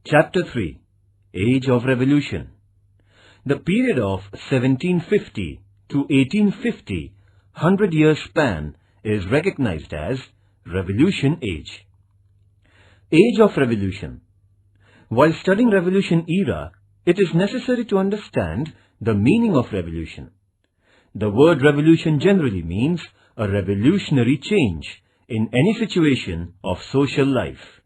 Chapter 3. Age of Revolution. The period of 1750 to 1850, 100-year span, is recognized as Revolution Age. Age of Revolution. While studying Revolution era, it is necessary to understand the meaning of revolution. The word revolution generally means a revolutionary change in any situation of social life.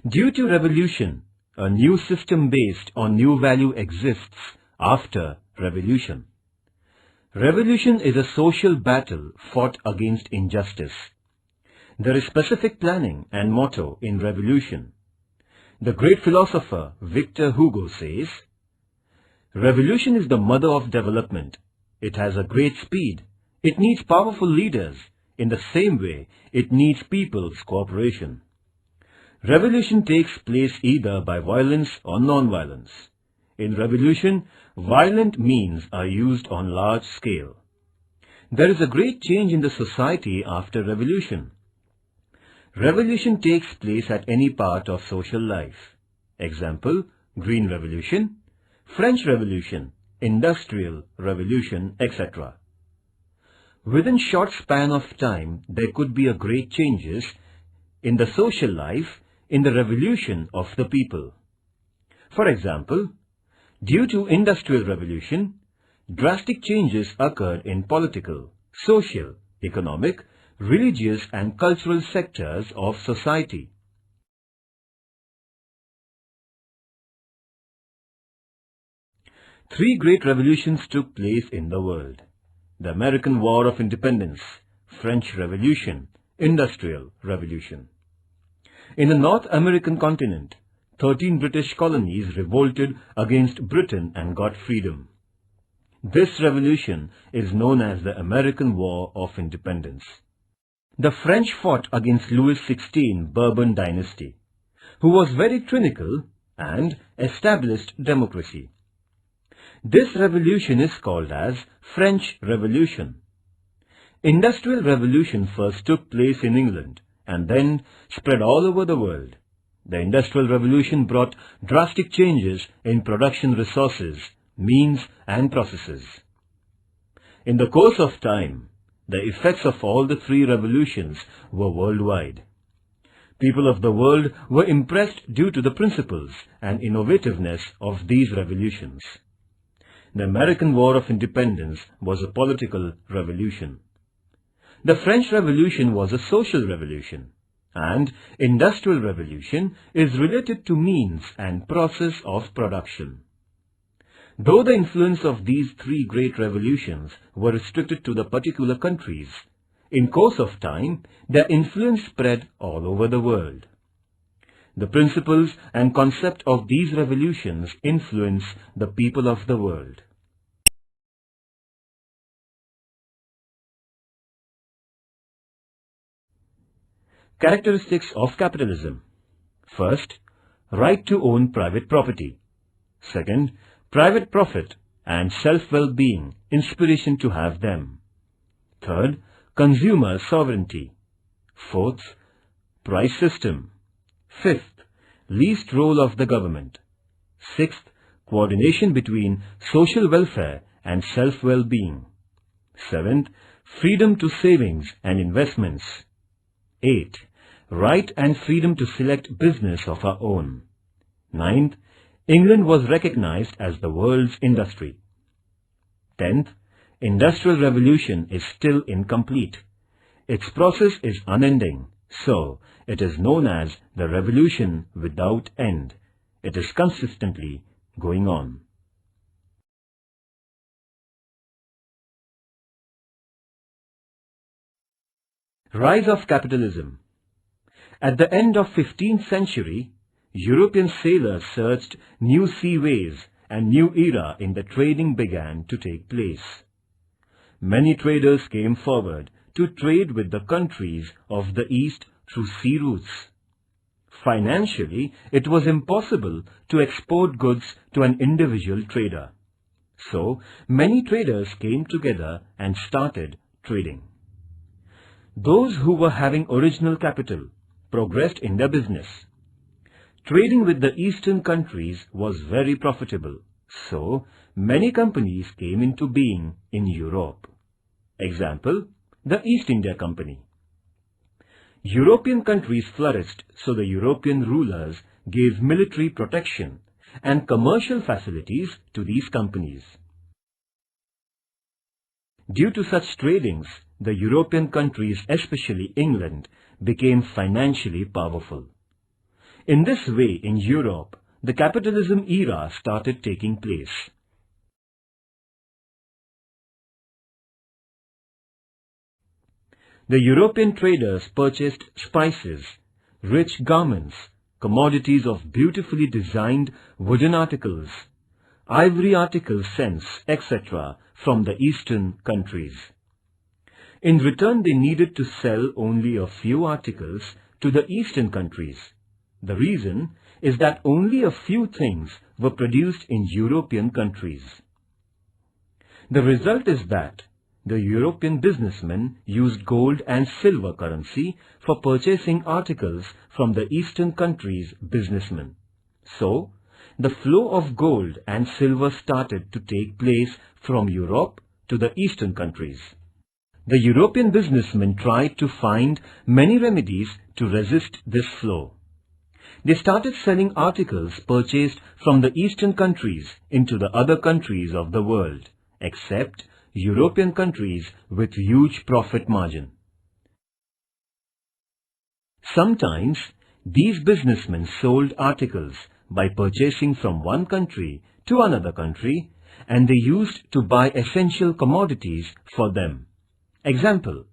Due to revolution, a new system based on new value exists after revolution. Revolution is a social battle fought against injustice. There is specific planning and motto in revolution. The great philosopher Victor Hugo says, "Revolution is the mother of development. It has a great speed. It needs powerful leaders. In the same way, it needs people's cooperation." Revolution takes place either by violence or non-violence. In revolution, violent means are used on large scale. There is a great change in the society after revolution. Revolution takes place at any part of social life. Example, Green Revolution, French Revolution, Industrial Revolution, etc. Within short span of time, there could be a great changes in the social life in the revolution of the people. For example, due to Industrial Revolution, drastic changes occurred in political, social, economic, religious and cultural sectors of society. Three great revolutions took place in the world: the American War of Independence, French Revolution, Industrial Revolution. In the North American continent, 13 British colonies revolted against Britain and got freedom. This revolution is known as the American War of Independence. The French fought against Louis XVI Bourbon dynasty, who was very tyrannical and established democracy. This revolution is called as French Revolution. Industrial Revolution first took place in England and then spread all over the world. The Industrial Revolution brought drastic changes in production resources, means and processes. In the course of time, the effects of all the three revolutions were worldwide. People of the world were impressed due to the principles and innovativeness of these revolutions. The American War of Independence was a political revolution. The French Revolution was a social revolution, and Industrial Revolution is related to means and process of production. Though the influence of these three great revolutions were restricted to the particular countries, in course of time, their influence spread all over the world. The principles and concept of these revolutions influence the people of the world. Characteristics of capitalism. First, right to own private property. Second, private profit and self-well-being, inspiration to have them. Third, consumer sovereignty. Fourth, price system. Fifth, least role of the government. Sixth, coordination between social welfare and self-well-being. Seventh, freedom to savings and investments. 8. Right and freedom to select business of our own. 9th, England was recognized as the world's industry. 10th, Industrial Revolution is still incomplete. Its process is unending, so it is known as the revolution without end. It is consistently going on. Rise of capitalism. At the end of 15th century, European sailors searched new seaways and new era in the trading began to take place. Many traders came forward to trade with the countries of the East through sea routes. Financially, it was impossible to export goods to an individual trader. So, many traders came together and started trading. Those who were having original capital progressed in their business. Trading with the eastern countries was very profitable, so many companies came into being in Europe. Example, the East India Company. European countries flourished, so the European rulers gave military protection and commercial facilities to these companies. Due to such tradings, the European countries, especially England, became financially powerful. In this way, in Europe, the capitalism era started taking place. The European traders purchased spices, rich garments, commodities of beautifully designed wooden articles, ivory articles, scents, etc. from the eastern countries. In return, they needed to sell only a few articles to the eastern countries. The reason is that only a few things were produced in European countries. The result is that the European businessmen used gold and silver currency for purchasing articles from the eastern countries' businessmen. So, the flow of gold and silver started to take place from Europe to the eastern countries. The European businessmen tried to find many remedies to resist this flow. They started selling articles purchased from the eastern countries into the other countries of the world, except European countries with huge profit margin. Sometimes, these businessmen sold articles by purchasing from one country to another country, and they used to buy essential commodities for them. Example,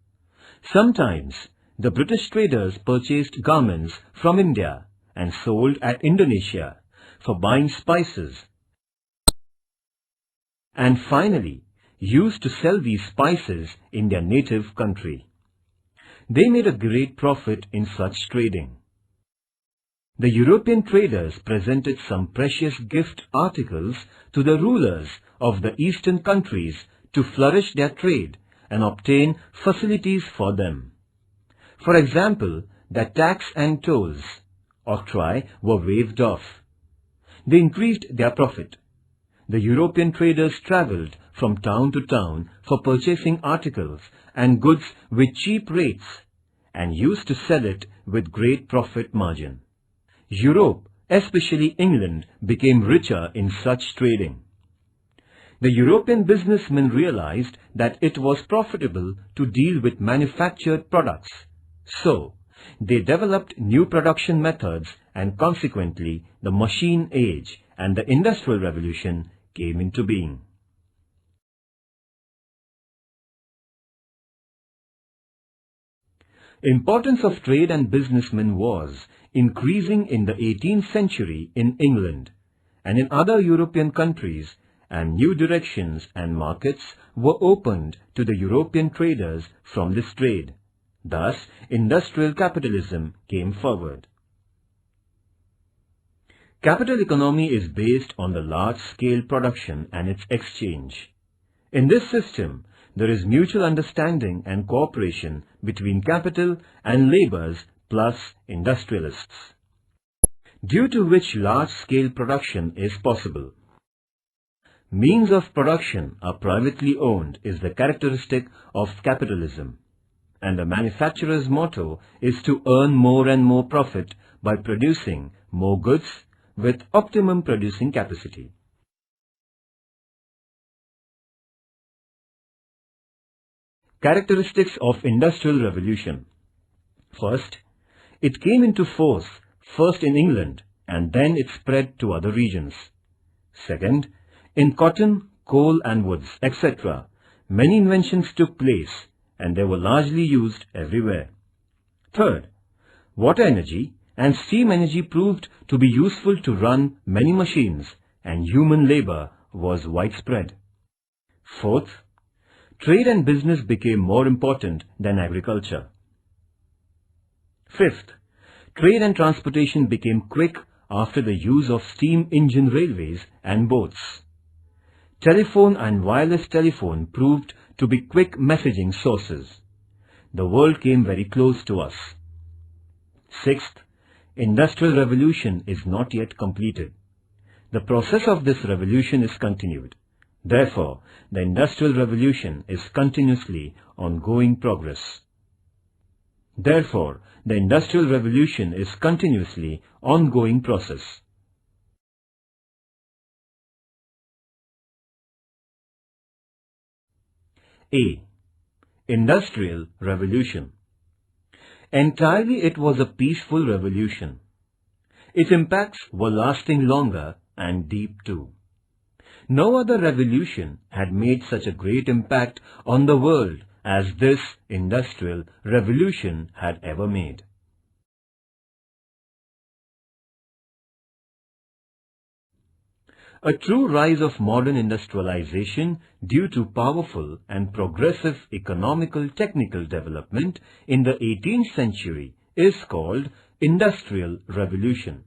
sometimes the British traders purchased garments from India and sold at Indonesia for buying spices, and finally used to sell these spices in their native country. They made a great profit in such trading. The European traders presented some precious gift articles to the rulers of the eastern countries to flourish their trade and obtain facilities for them. For example, the tax and tolls, octroi, were waived off. They increased their profit. The European traders travelled from town to town for purchasing articles and goods with cheap rates and used to sell it with great profit margin. Europe, especially England, became richer in such trading. The European businessmen realized that it was profitable to deal with manufactured products. So, they developed new production methods, and consequently the machine age and the Industrial Revolution came into being. Importance of trade and businessmen was increasing in the 18th century in England and in other European countries, and new directions and markets were opened to the European traders from this trade. Thus, industrial capitalism came forward. Capital economy is based on the large-scale production and its exchange. In this system, there is mutual understanding and cooperation between capital and laborers plus industrialists, due to which large-scale production is possible. Means of production are privately owned is the characteristic of capitalism, and the manufacturer's motto is to earn more and more profit by producing more goods with optimum producing capacity. Characteristics of Industrial Revolution. First, it came into force first in England and then it spread to other regions. Second, in cotton, coal and woods, etc., many inventions took place and they were largely used everywhere. Third, water energy and steam energy proved to be useful to run many machines, and human labor was widespread. Fourth, trade and business became more important than agriculture. Fifth, trade and transportation became quick after the use of steam engine railways and boats. Telephone and wireless telephone proved to be quick messaging sources. The world came very close to us. Sixth, Industrial Revolution is not yet completed. The process of this revolution is continued. Therefore, the Industrial Revolution is continuously ongoing progress. Therefore, the Industrial Revolution is continuously ongoing process. A. Industrial Revolution. Entirely it was a peaceful revolution. Its impacts were lasting longer and deep too. No other revolution had made such a great impact on the world as this Industrial Revolution had ever made. A true rise of modern industrialization due to powerful and progressive economical technical development in the 18th century is called Industrial Revolution.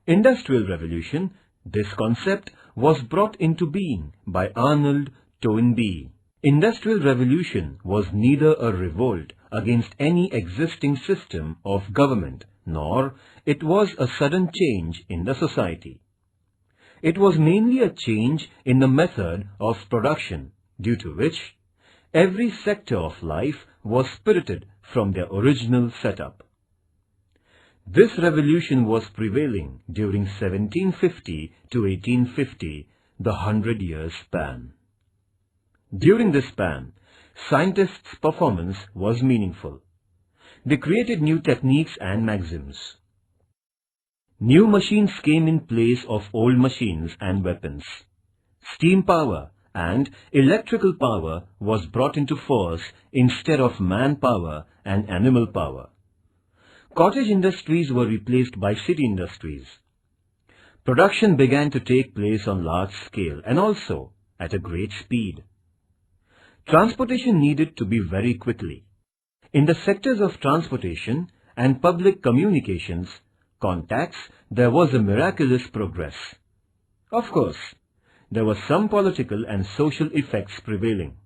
Industrial Revolution, this concept was brought into being by Arnold Toynbee. Industrial Revolution was neither a revolt against any existing system of government, nor it was a sudden change in the society. It was mainly a change in the method of production, due to which every sector of life was spirited from their original setup. This revolution was prevailing during 1750 to 1850, the 100-year span. During this span, scientists' performance was meaningful. They created new techniques and maxims. New machines came in place of old machines and weapons. Steam power and electrical power was brought into force instead of manpower and animal power. Cottage industries were replaced by city industries. Production began to take place on large scale and also at a great speed. Transportation needed to be very quickly. In the sectors of transportation and public communications, contacts, there was a miraculous progress. Of course, there were some political and social effects prevailing.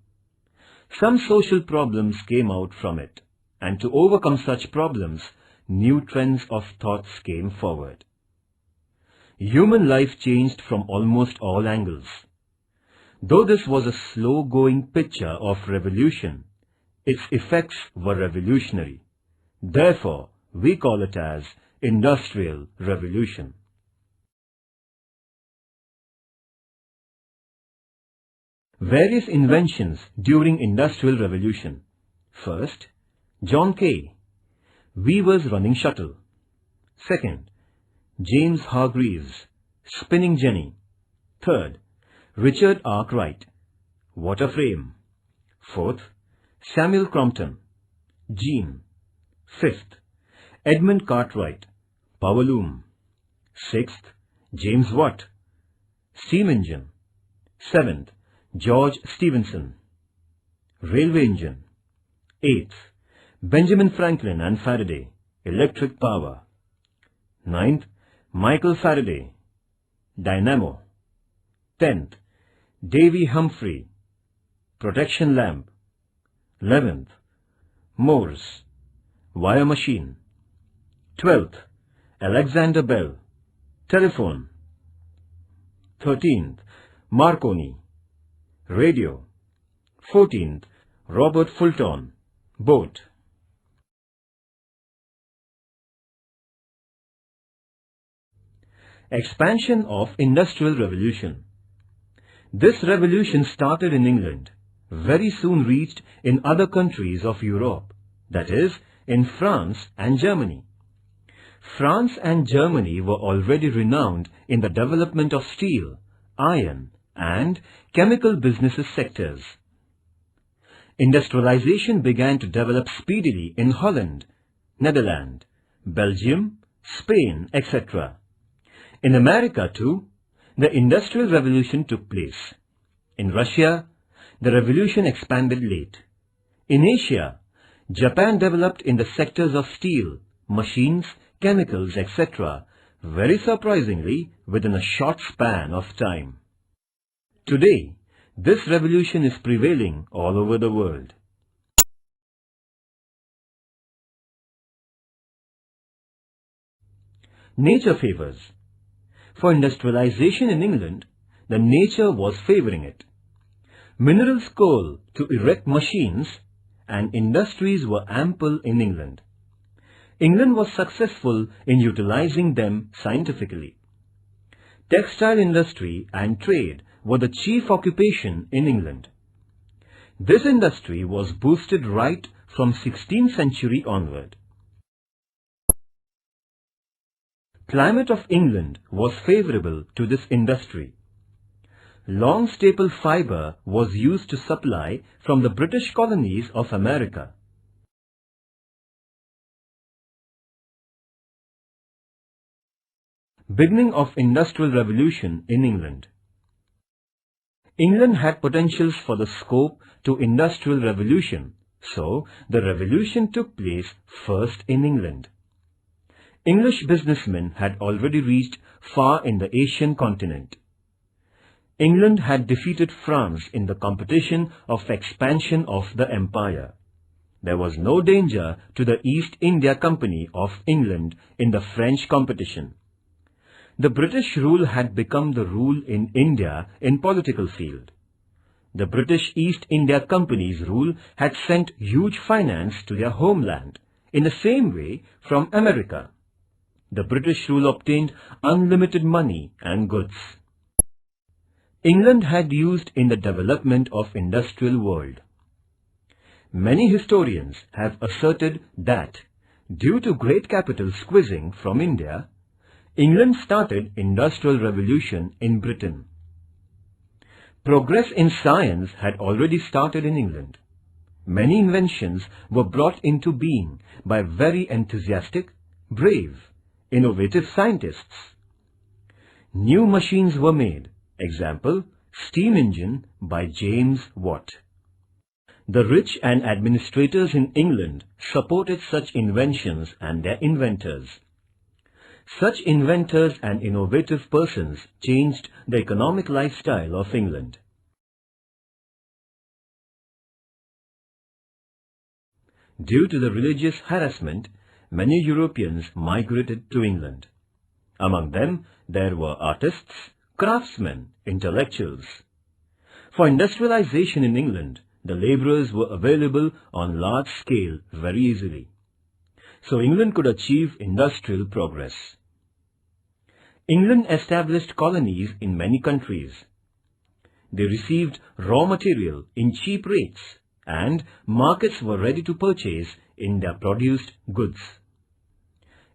Some social problems came out from it, and to overcome such problems, new trends of thoughts came forward. Human life changed from almost all angles. Though this was a slow-going picture of revolution, its effects were revolutionary. Therefore, we call it as Industrial Revolution. Various inventions during Industrial Revolution. First, John Kay, weaver's running shuttle. Second, James Hargreaves, spinning jenny. Third, Richard Arkwright, water frame. Fourth, Samuel Crompton, gene. Fifth, Edmund Cartwright, power loom. Sixth, James Watt, steam engine. Seventh, George Stephenson, railway engine. Eighth, Benjamin Franklin and Faraday, electric power. Ninth, Michael Faraday, dynamo. 10th, Davy Humphrey, protection lamp. 11th, Morse, wire machine. 12th, Alexander Bell, telephone. 13th, Marconi, radio. 14th, Robert Fulton, boat. Expansion of Industrial Revolution. This revolution started in England, very soon reached in other countries of Europe, that is, in France and Germany. France and Germany were already renowned in the development of steel, iron, and chemical business sectors. Industrialization began to develop speedily in Holland, Netherlands, Belgium, Spain, etc. In America too, the Industrial Revolution took place. In Russia, the revolution expanded late. In Asia, Japan developed in the sectors of steel, machines, chemicals, etc. very surprisingly within a short span of time. Today, this revolution is prevailing all over the world. Nature favors. For industrialization in England, the nature was favoring it. Minerals coal to erect machines and industries were ample in England. England was successful in utilizing them scientifically. Textile industry and trade were the chief occupation in England. This industry was boosted right from 16th century onward. Climate of England was favorable to this industry. Long staple fibre was used to supply from the British colonies of America. Beginning of Industrial Revolution in England. England had potentials for the scope to Industrial Revolution, so the revolution took place first in England. English businessmen had already reached far in the Asian continent. England had defeated France in the competition of expansion of the empire. There was no danger to the East India Company of England in the French competition. The British rule had become the rule in India in political field. The British East India Company's rule had sent huge finance to their homeland, in the same way from America. The British rule obtained unlimited money and goods. England had used in the development of industrial world. Many historians have asserted that, due to great capital squeezing from India, England started industrial revolution in Britain. Progress in science had already started in England. Many inventions were brought into being by very enthusiastic, brave, innovative scientists. New machines were made, example, steam engine by James Watt. The rich and administrators in England supported such inventions and their inventors. Such inventors and innovative persons changed the economic lifestyle of England. Due to the religious harassment, many Europeans migrated to England. Among them, there were artists, craftsmen, intellectuals. For industrialization in England, the labourers were available on large scale very easily. So England could achieve industrial progress. England established colonies in many countries. They received raw material in cheap rates and markets were ready to purchase in their produced goods.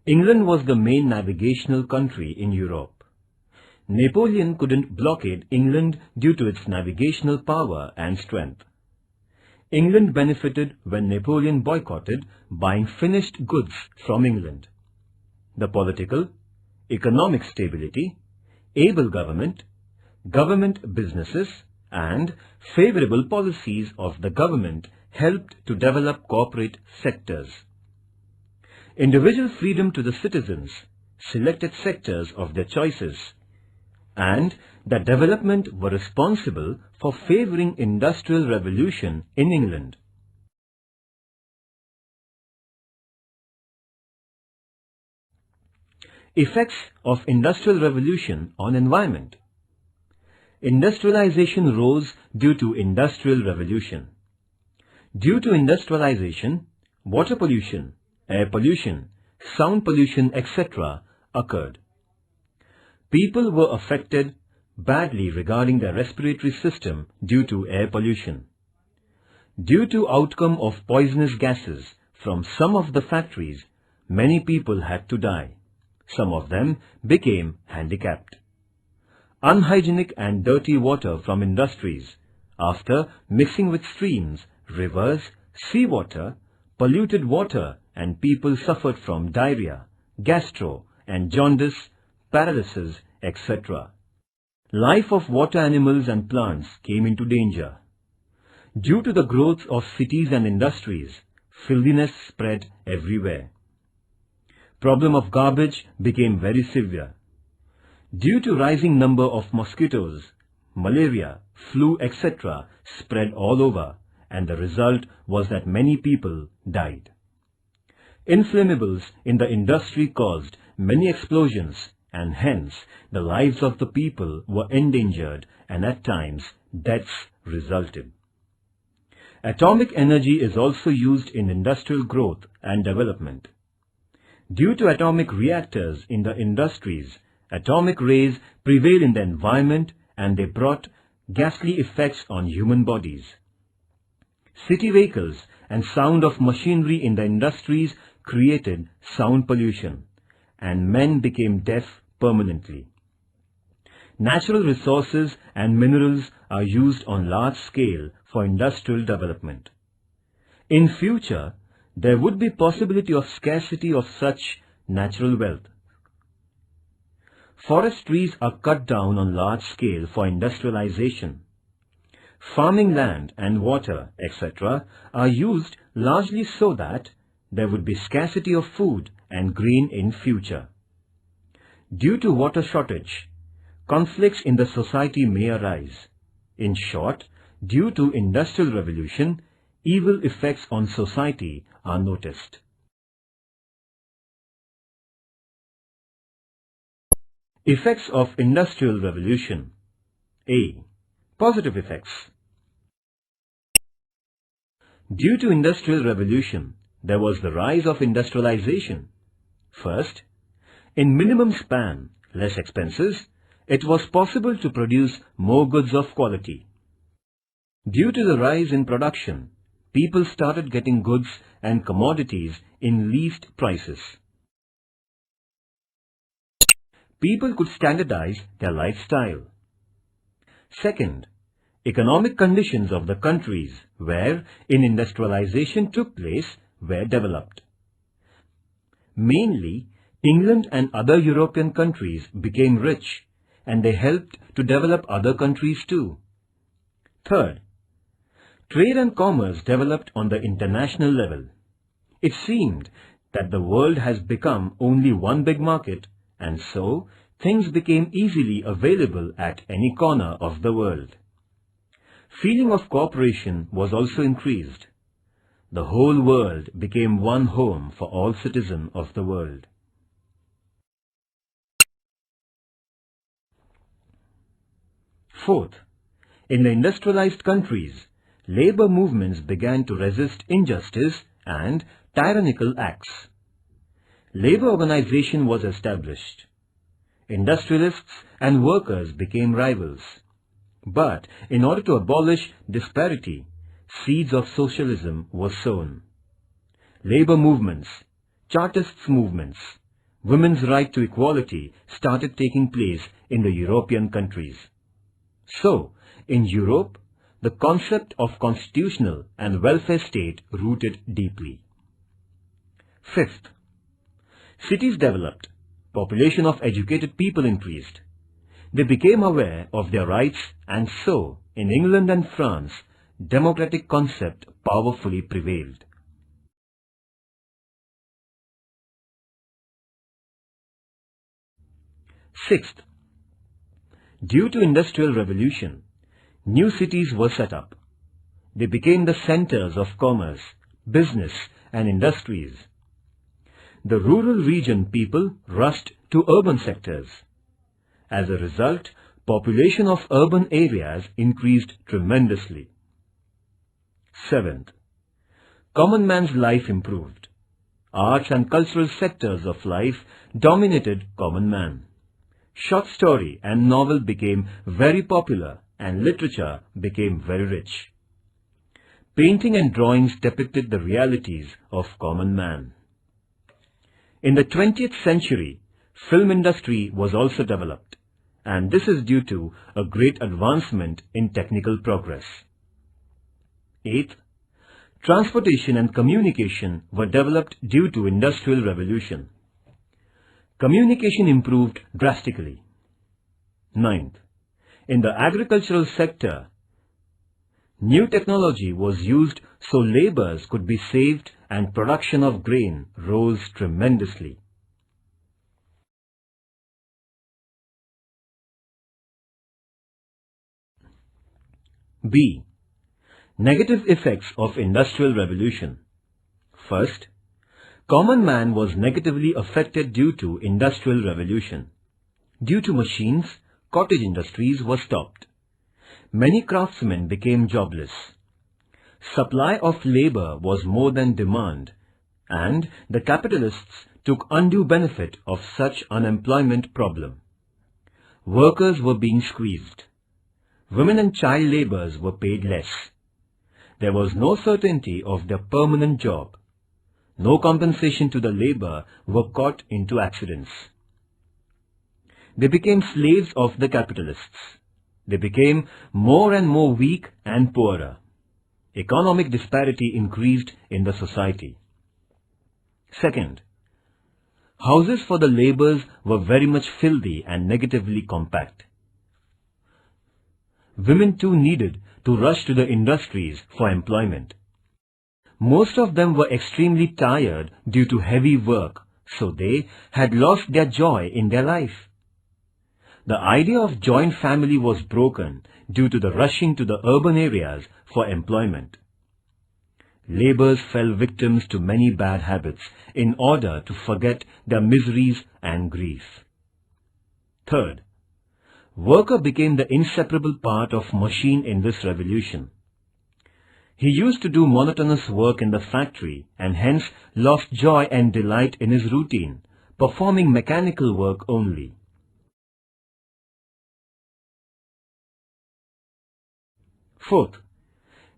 England was the main navigational country in Europe. Napoleon couldn't blockade England due to its navigational power and strength. England benefited when Napoleon boycotted buying finished goods from England. The political, economic stability, able government, government businesses and favorable policies of the government helped to develop corporate sectors. Individual freedom to the citizens selected sectors of their choices, and the development were responsible for favouring industrial revolution in England. Effects of industrial revolution on environment. Industrialization rose due to industrial revolution. Due to industrialization, water pollution, air pollution, sound pollution, etc. occurred. People were affected badly regarding their respiratory system due to air pollution. Due to outcome of poisonous gases from some of the factories, many people had to die. Some of them became handicapped. Unhygienic and dirty water from industries, after mixing with streams, rivers, seawater, polluted water, and people suffered from diarrhea, gastro and jaundice, paralysis, etc. Life of water animals and plants came into danger. Due to the growth of cities and industries, filthiness spread everywhere. Problem of garbage became very severe. Due to rising number of mosquitoes, malaria, flu, etc. spread all over, and the result was that many people died. Inflammables in the industry caused many explosions, and hence the lives of the people were endangered and at times deaths resulted. Atomic energy is also used in industrial growth and development. Due to atomic reactors in the industries, atomic rays prevail in the environment and they brought ghastly effects on human bodies. City vehicles and sound of machinery in the industries created sound pollution, and men became deaf permanently. Natural resources and minerals are used on large scale for industrial development. In future, there would be possibility of scarcity of such natural wealth. Forest trees are cut down on large scale for industrialization. Farming land and water, etc. are used largely so that there would be scarcity of food and grain in future. Due to water shortage, conflicts in the society may arise. In short, due to industrial revolution, evil effects on society are noticed. Effects of industrial revolution. A. Positive effects. Due to industrial revolution, there was the rise of industrialization. First, in minimum span, less expenses, it was possible to produce more goods of quality. Due to the rise in production, people started getting goods and commodities in least prices. People could standardize their lifestyle. Second, economic conditions of the countries where industrialization took place were developed. Mainly, England and other European countries became rich, and they helped to develop other countries too. Third, trade and commerce developed on the international level. It seemed that the world has become only one big market, and so things became easily available at any corner of the world. Feeling of cooperation was also increased. The whole world became one home for all citizens of the world. Fourth, in the industrialized countries, labor movements began to resist injustice and tyrannical acts. Labor organization was established. Industrialists and workers became rivals. But in order to abolish disparity, seeds of socialism were sown. Labor movements, Chartists movements, women's right to equality started taking place in the European countries. So, in Europe, the concept of constitutional and welfare state rooted deeply. Fifth, cities developed, population of educated people increased. They became aware of their rights, and so, in England and France, democratic concept powerfully prevailed. Sixth, due to industrial revolution, new cities were set up. They became the centers of commerce, business and industries. The rural region people rushed to urban sectors. As a result, population of urban areas increased tremendously. Seventh, common man's life improved. Arts and cultural sectors of life dominated common man. Short story and novel became very popular and literature became very rich. Painting and drawings depicted the realities of common man. In the 20th century, film industry was also developed, and this is due to a great advancement in technical progress. Eighth, transportation and communication were developed due to industrial revolution. Communication improved drastically. Ninth, in the agricultural sector, new technology was used so labours could be saved and production of grain rose tremendously. B. Negative effects of industrial revolution. First, Common man was negatively affected due to industrial revolution. Due to machines, cottage industries were stopped. Many craftsmen became jobless. Supply of labor was more than demand, and the capitalists took undue benefit of such unemployment problem. Workers were being squeezed. Women and child laborers were paid less. There was no certainty of their permanent job. No compensation to the labor were caught into accidents. They became slaves of the capitalists. They became more and more weak and poorer. Economic disparity increased in the society. Second, houses for the laborers were very much filthy and negatively compact. Women too needed to rush to the industries for employment. Most of them were extremely tired due to heavy work, so they had lost their joy in their life. The idea of joint family was broken due to the rushing to the urban areas for employment. Laborers fell victims to many bad habits in order to forget their miseries and grief. Third, worker became the inseparable part of machine in this revolution. He used to do monotonous work in the factory and hence lost joy and delight in his routine, performing mechanical work only. Fourth,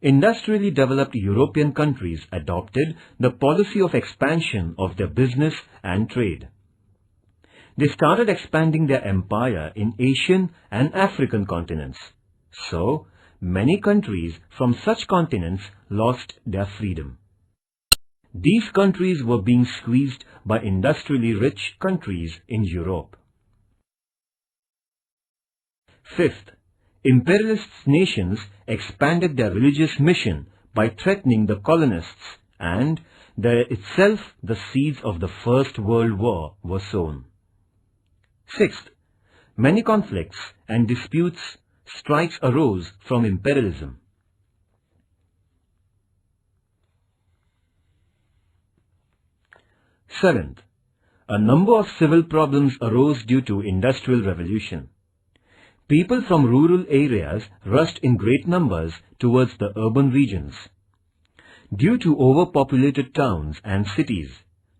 industrially developed European countries adopted the policy of expansion of their business and trade. They started expanding their empire in Asian and African continents. So, many countries from such continents lost their freedom. These countries were being squeezed by industrially rich countries in Europe. Fifth, imperialist nations expanded their religious mission by threatening the colonists, and there itself the seeds of the First World War were sown. Sixth, many conflicts and disputes, strikes arose from imperialism. Seventh, a number of civil problems arose due to industrial revolution. People from rural areas rushed in great numbers towards the urban regions. Due to overpopulated towns and cities,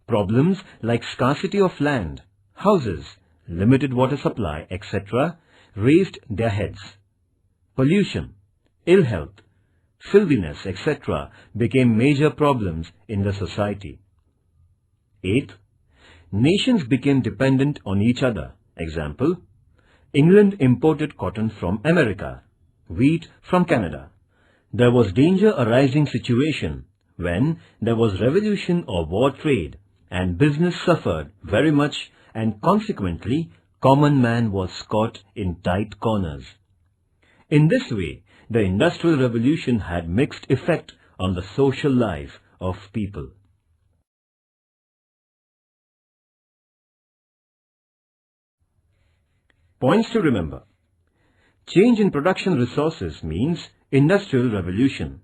problems like scarcity of land, houses, limited water supply, etc. raised their heads. Pollution, ill health, filthiness, etc. became major problems in the society. Eighth, nations became dependent on each other. Example, England imported cotton from America, wheat from Canada. There was danger arising situation when there was revolution or war trade, and business suffered very much, and consequently common man was caught in tight corners. In this way, the Industrial Revolution had mixed effect on the social life of people. Points to remember. Change in production resources means Industrial Revolution.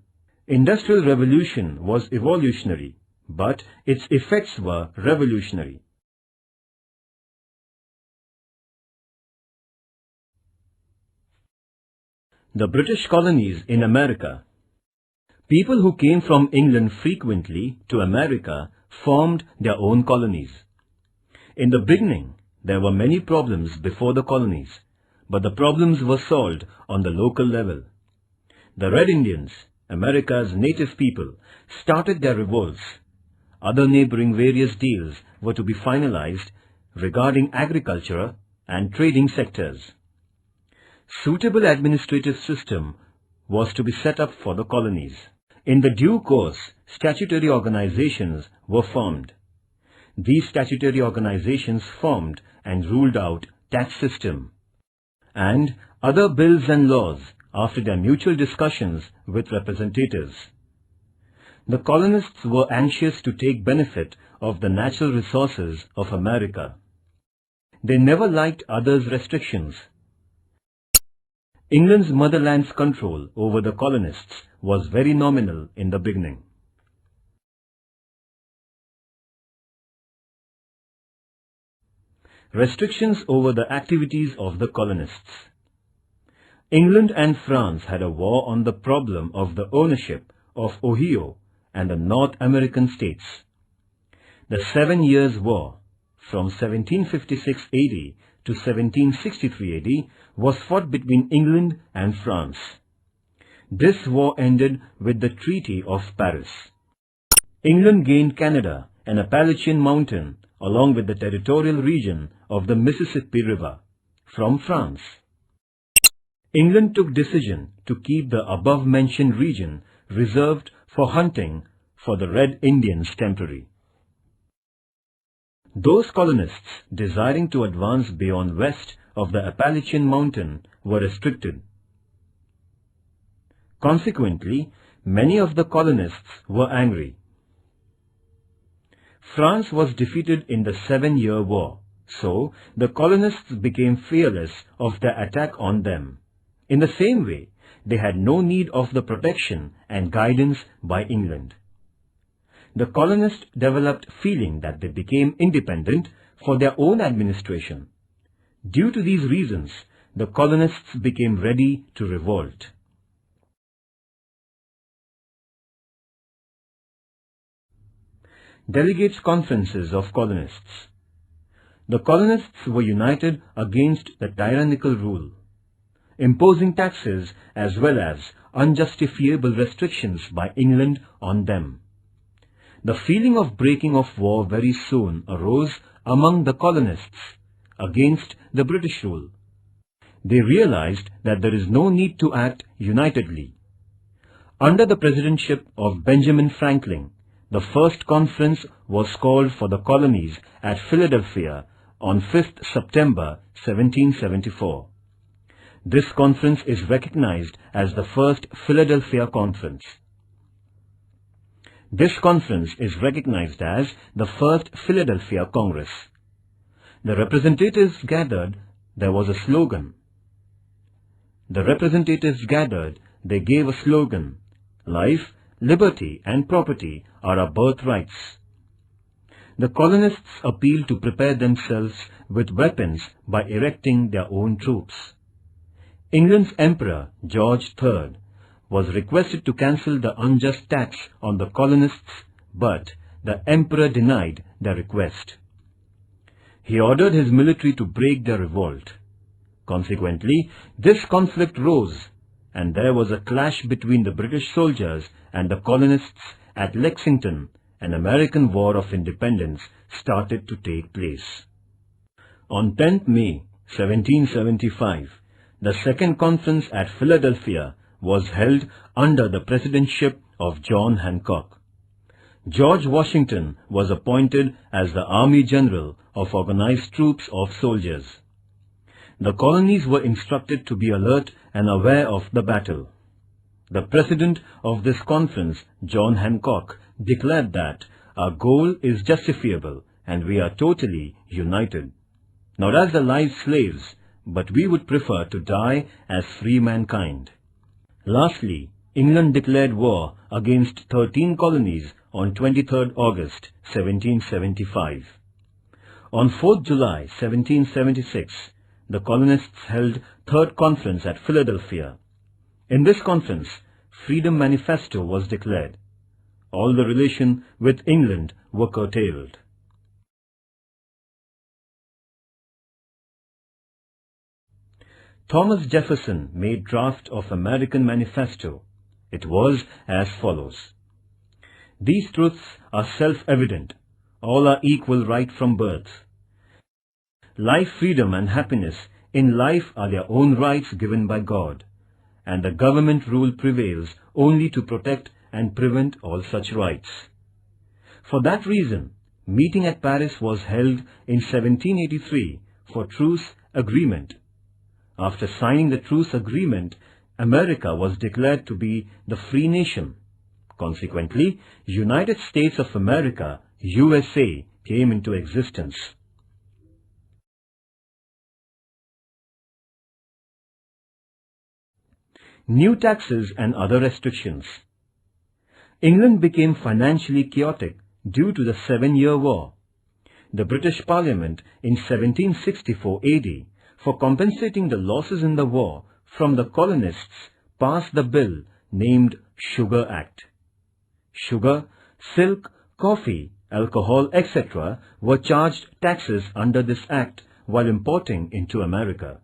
Industrial Revolution was evolutionary, but its effects were revolutionary. The British colonies in America. People who came from England frequently to America formed their own colonies. In the beginning, there were many problems before the colonies, but the problems were solved on the local level. The Red Indians, America's native people, started their revolts. Other neighboring various deals were to be finalized regarding agriculture and trading sectors. Suitable administrative system was to be set up for the colonies. In the due course, statutory organizations were formed. These statutory organizations formed and ruled out tax system and other bills and laws after their mutual discussions with representatives. The colonists were anxious to take benefit of the natural resources of America. They never liked others' restrictions. England's motherland's control over the colonists was very nominal in the beginning. Restrictions over the activities of the colonists. England and France had a war on the problem of the ownership of Ohio and the North American states. The 7 Years' War, from 1756 AD to 1763 AD, was fought between England and France. This war ended with the Treaty of Paris. England gained Canada, an Appalachian mountain, along with the territorial region of the Mississippi River, from France. England took decision to keep the above-mentioned region reserved for hunting for the Red Indians temporary. Those colonists desiring to advance beyond west of the Appalachian mountain were restricted. Consequently, many of the colonists were angry. France was defeated in the 7-Year War, so the colonists became fearless of the attack on them. In the same way, they had no need of the protection and guidance by England. The colonists developed feeling that they became independent for their own administration. Due to these reasons, the colonists became ready to revolt. Delegates' conferences of colonists. The colonists were united against the tyrannical rule, imposing taxes as well as unjustifiable restrictions by England on them. The feeling of breaking off war very soon arose among the colonists against the British rule. They realized that there is no need to act unitedly. Under the presidentship of Benjamin Franklin, the first conference was called for the colonies at Philadelphia on 5th September 1774. This conference is recognized as the First Philadelphia Conference. This conference is recognized as the First Philadelphia Congress. The representatives gathered, there was a slogan. They gave a slogan, "Life, liberty and property are our birthrights." The colonists appealed to prepare themselves with weapons by erecting their own troops. England's Emperor, George III, was requested to cancel the unjust tax on the colonists, but the Emperor denied their request. He ordered his military to break their revolt. Consequently, this conflict rose, and there was a clash between the British soldiers and the colonists at Lexington. An American War of Independence started to take place. On 10th May 1775, the Second Conference at Philadelphia was held under the presidentship of John Hancock. George Washington was appointed as the Army General of Organized Troops of Soldiers. The colonies were instructed to be alert and aware of the battle. The president of this conference, John Hancock, declared that our goal is justifiable and we are totally united, not as the live slaves, but we would prefer to die as free mankind. Lastly, England declared war against 13 colonies on 23rd August 1775. On 4th July 1776, the colonists held Third Conference at Philadelphia. In this conference, Freedom Manifesto was declared. All the relation with England were curtailed. Thomas Jefferson made draft of American Manifesto. It was as follows. These truths are self-evident. All are equal right from birth. Life, freedom and happiness in life are their own rights given by God, and the government rule prevails only to protect and prevent all such rights. For that reason, meeting at Paris was held in 1783 for truce agreement. After signing the truce agreement, America was declared to be the free nation. Consequently, United States of America, USA, came into existence. New taxes and other restrictions. England became financially chaotic due to the 7-Year War. the British Parliament in 1764 AD, for compensating the losses in the war from the colonists, passed the bill named Sugar Act. Sugar, silk, coffee, alcohol, etc. were charged taxes under this act while importing into America.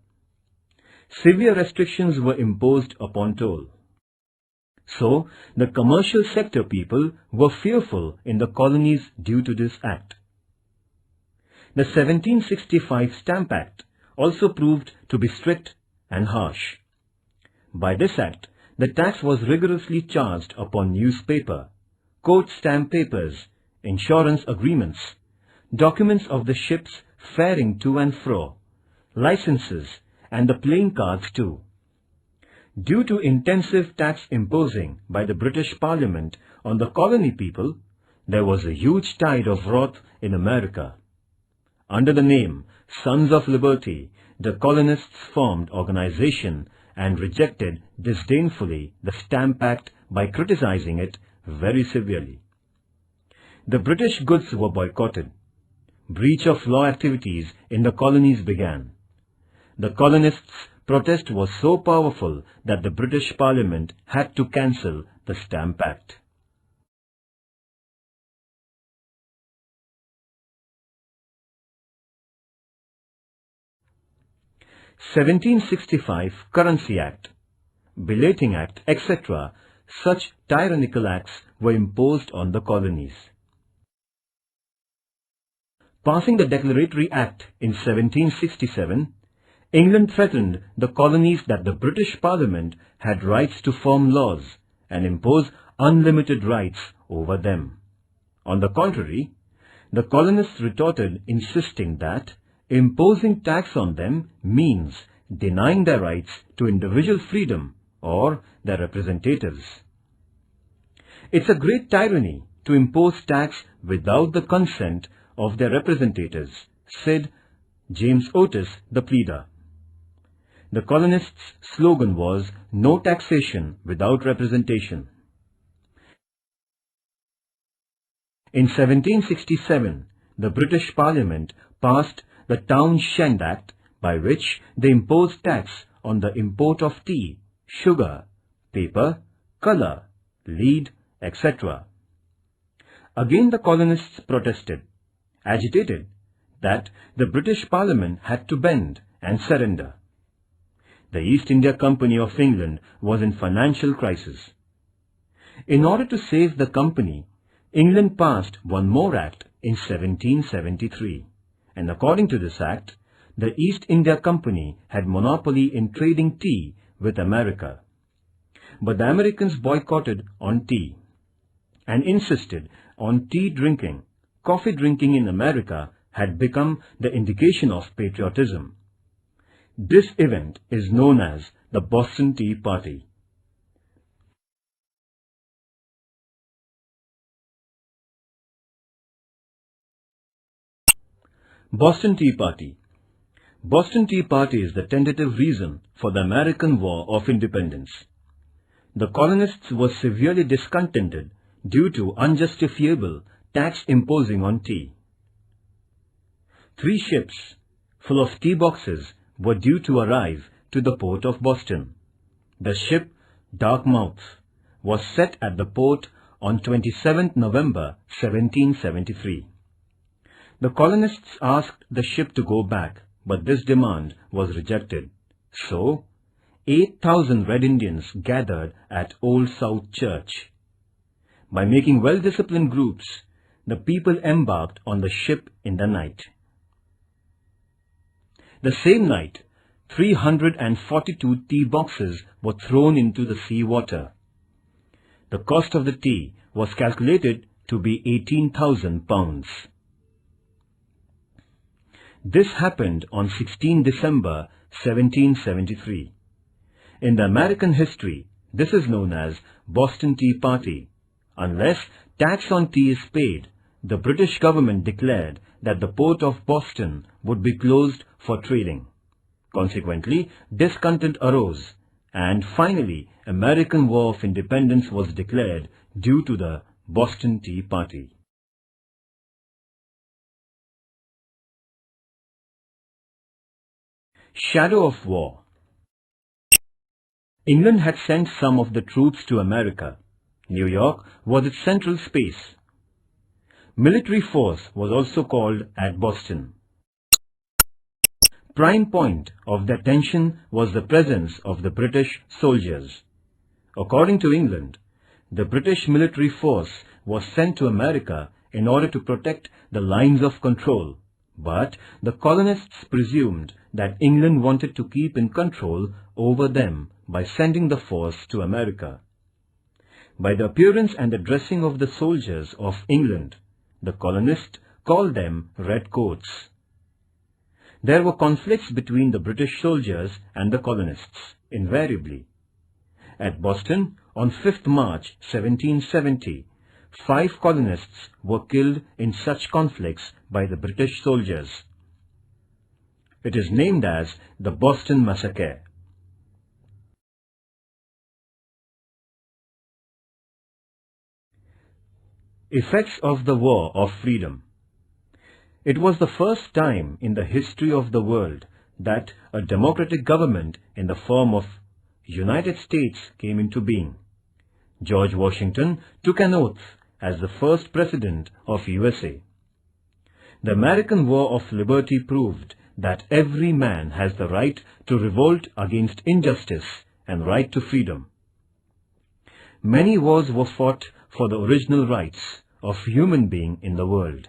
Severe restrictions were imposed upon toll. So, the commercial sector people were fearful in the colonies due to this act. The 1765 Stamp Act also proved to be strict and harsh. By this act, the tax was rigorously charged upon newspaper, court stamp papers, insurance agreements, documents of the ships faring to and fro, licenses, and the playing cards too. Due to intensive tax imposing by the British Parliament on the colony people, there was a huge tide of wrath in America. Under the name Sons of Liberty, the colonists formed organization and rejected disdainfully the Stamp Act by criticizing it very severely. The British goods were boycotted. Breach of law activities in the colonies began. The colonists' protest was so powerful that the British Parliament had to cancel the Stamp Act. (1765) Currency Act, Belating Act, etc. Such tyrannical acts were imposed on the colonies. Passing the Declaratory Act in 1767, England threatened the colonies that the British Parliament had rights to form laws and impose unlimited rights over them. On the contrary, the colonists retorted, insisting that imposing tax on them means denying their rights to individual freedom or their representatives. It's a great tyranny to impose tax without the consent of their representatives, said James Otis, the pleader. The colonists' slogan was "No taxation without representation." In 1767, the British Parliament passed the Townshend Act, by which they imposed tax on the import of tea, sugar, paper, colour, lead, etc. Again the colonists protested, agitated, that the British Parliament had to bend and surrender. The East India Company of England was in financial crisis. In order to save the company, England passed one more act in 1773, and according to this act, the East India Company had monopoly in trading tea with America. But the Americans boycotted on tea and insisted on tea drinking. Coffee drinking in America had become the indication of patriotism. This event is known as the Boston Tea Party. Boston Tea Party. Boston Tea Party is the tentative reason for the American War of Independence. The colonists were severely discontented due to unjustifiable tax imposing on tea. 3 ships full of tea boxes were due to arrive to the port of Boston. The ship Dartmouth was set at the port on 27th November 1773. The colonists asked the ship to go back, but this demand was rejected. So, 8,000 Red Indians gathered at Old South Church. By making well-disciplined groups, the people embarked on the ship in the night. The same night, 342 tea boxes were thrown into the sea water. The cost of the tea was calculated to be £18,000. This happened on 16 December 1773. In the American history, this is known as Boston Tea Party. Unless tax on tea is paid, the British government declared that the port of Boston would be closed for trading. Consequently, discontent arose, and finally, American War of Independence was declared due to the Boston Tea Party. Shadow of war. England had sent some of the troops to America. New York was its central space. Military force was also called at Boston. Prime point of the attention was the presence of the British soldiers. According to England, the British military force was sent to America in order to protect the lines of control, but the colonists presumed that England wanted to keep in control over them by sending the force to America. By the appearance and the dressing of the soldiers of England, the colonists called them redcoats. There were conflicts between the British soldiers and the colonists, invariably. At Boston, on 5th March 1770, 5 colonists were killed in such conflicts by the British soldiers. It is named as the Boston Massacre. Effects of the War of Freedom. It was the first time in the history of the world that a democratic government in the form of United States came into being. George Washington took an oath as the first president of USA. The American War of Liberty proved that every man has the right to revolt against injustice and right to freedom. Many wars were fought for the original rights of human being in the world.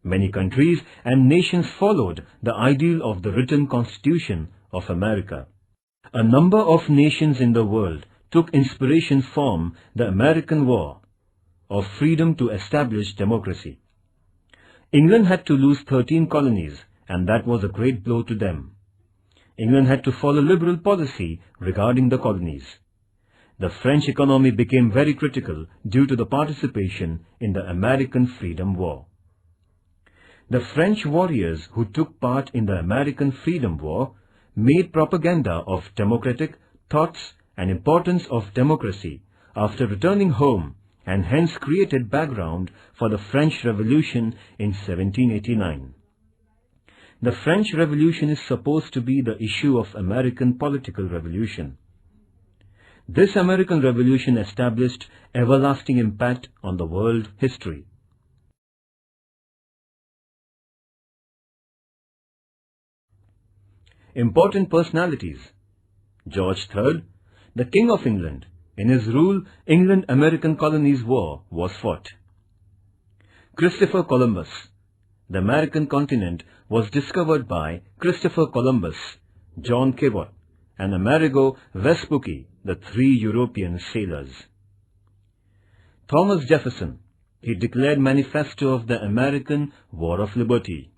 Many countries and nations followed the ideal of the written Constitution of America. A number of nations in the world took inspiration from the American War of Freedom to establish democracy. England had to lose 13 colonies, and that was a great blow to them. England had to follow liberal policy regarding the colonies. The French economy became very critical due to the participation in the American Freedom War. The French warriors who took part in the American Freedom War made propaganda of democratic thoughts and importance of democracy after returning home, and hence created background for the French Revolution in 1789. The French Revolution is supposed to be the issue of American political revolution. This American Revolution established everlasting impact on the world history. Important personalities. George III, the King of England. In his rule, England-American Colonies War was fought. Christopher Columbus. The American continent was discovered by Christopher Columbus, John Cabot, and Amerigo Vespucci, the 3 European sailors. Thomas Jefferson. He declared Manifesto of the American War of Liberty.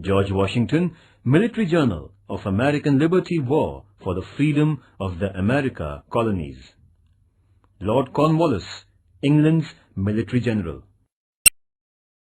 George Washington, Military Journal of American Liberty War for the Freedom of the America Colonies. Lord Cornwallis, England's Military General.